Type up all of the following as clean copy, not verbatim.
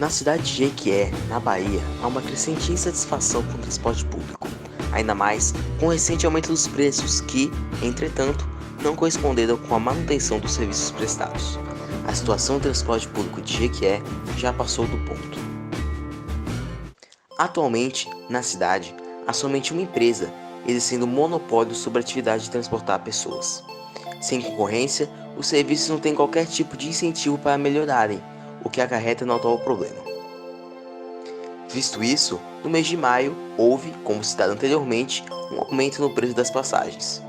Na cidade de Jequié, na Bahia, há uma crescente insatisfação com o transporte público, ainda mais com o recente aumento dos preços que, entretanto, não corresponderam com a manutenção dos serviços prestados. A situação do transporte público de Jequié já passou do ponto. Atualmente, na cidade, há somente uma empresa exercendo monopólio sobre a atividade de transportar pessoas. Sem concorrência, os serviços não têm qualquer tipo de incentivo para melhorarem, o que acarreta no atual problema. Visto isso, no mês de maio, houve, como citado anteriormente, um aumento no preço das passagens,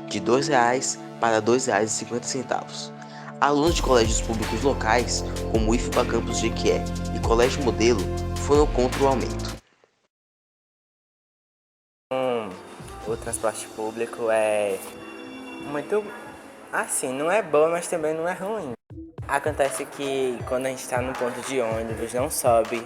de R$ 2,00 para R$ 2,50. Alunos de colégios públicos locais, como o IFBA Campus Jequié e Colégio Modelo, foram contra o aumento. O transporte público é muito, assim, não é bom, mas também não é ruim. Acontece que quando a gente está no ponto de ônibus, não sobe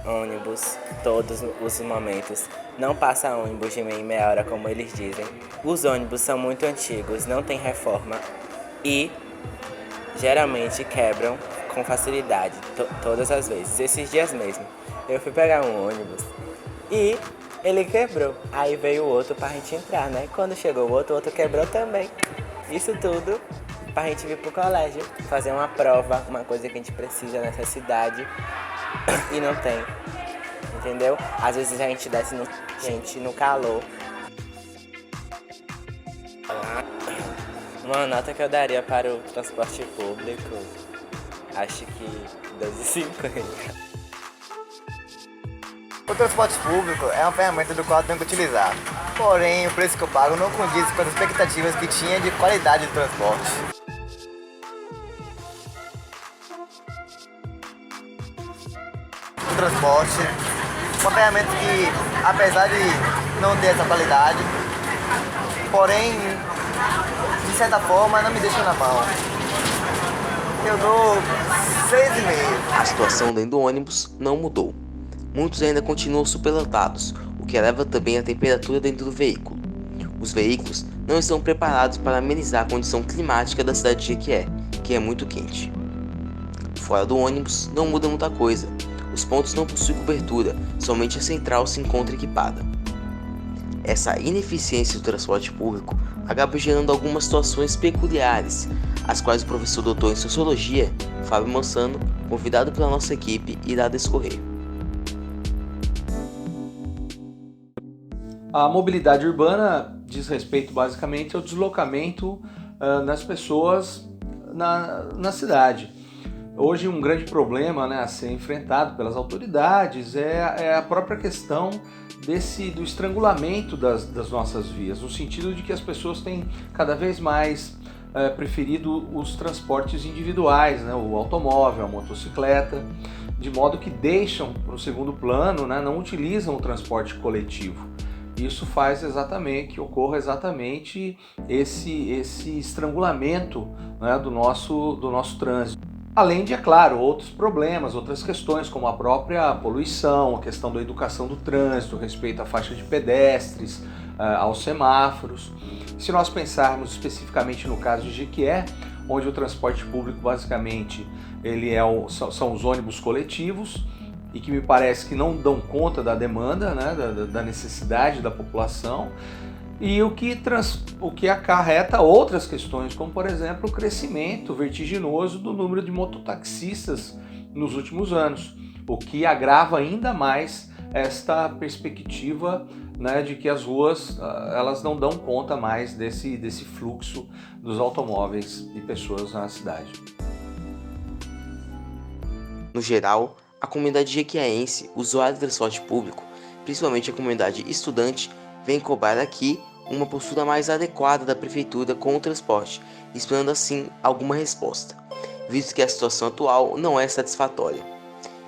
ônibus todos os momentos, não passa ônibus de meia hora como eles dizem. Os ônibus são muito antigos, não tem reforma e geralmente quebram com facilidade, todas as vezes. Esses dias mesmo, eu fui pegar um ônibus e ele quebrou. Aí veio o outro pra gente entrar, né? Quando chegou o outro quebrou também. Isso tudo pra gente vir pro colégio, fazer uma prova, uma coisa que a gente precisa nessa cidade e não tem, entendeu? Às vezes a gente desce no calor. Uma nota que eu daria para o transporte público, acho que 2,50. O transporte público é uma ferramenta do qual eu tenho que utilizar. Porém, o preço que eu pago não condiz com as expectativas que tinha de qualidade do transporte. O transporte, uma ferramenta que, apesar de não ter essa qualidade, porém, de certa forma, não me deixa na mão. Eu dou 6,5. A situação dentro do ônibus não mudou. Muitos ainda continuam superlotados, o que eleva também a temperatura dentro do veículo. Os veículos não estão preparados para amenizar a condição climática da cidade de Jequié, que é muito quente. Fora do ônibus, não muda muita coisa. Os pontos não possuem cobertura, somente a central se encontra equipada. Essa ineficiência do transporte público acaba gerando algumas situações peculiares, as quais o professor doutor em Sociologia, Fábio Mansano, convidado pela nossa equipe, irá discorrer. A mobilidade urbana diz respeito basicamente ao deslocamento das pessoas na cidade. Hoje um grande problema, né, a ser enfrentado pelas autoridades é a própria questão do estrangulamento das nossas vias, no sentido de que as pessoas têm cada vez mais preferido os transportes individuais, né, o automóvel, a motocicleta, de modo que deixam para o segundo plano, né, não utilizam o transporte coletivo. Isso faz que ocorra exatamente esse estrangulamento, né, do nosso trânsito. Além de, é claro, outros problemas, outras questões, como a própria poluição, a questão da educação do trânsito, respeito à faixa de pedestres, aos semáforos. Se nós pensarmos especificamente no caso de Jequié, onde o transporte público basicamente são os ônibus coletivos, e que me parece que não dão conta da demanda, né, da necessidade da população, e o que acarreta outras questões, como por exemplo o crescimento vertiginoso do número de mototaxistas nos últimos anos, o que agrava ainda mais esta perspectiva, né, de que as ruas elas não dão conta mais desse fluxo dos automóveis e pessoas na cidade. No geral, a comunidade jequiéense, usuária do transporte público, principalmente a comunidade estudante, vem cobrar aqui uma postura mais adequada da prefeitura com o transporte, esperando assim alguma resposta, visto que a situação atual não é satisfatória.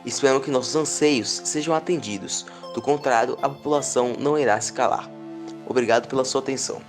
Esperamos que nossos anseios sejam atendidos, do contrário, a população não irá se calar. Obrigado pela sua atenção.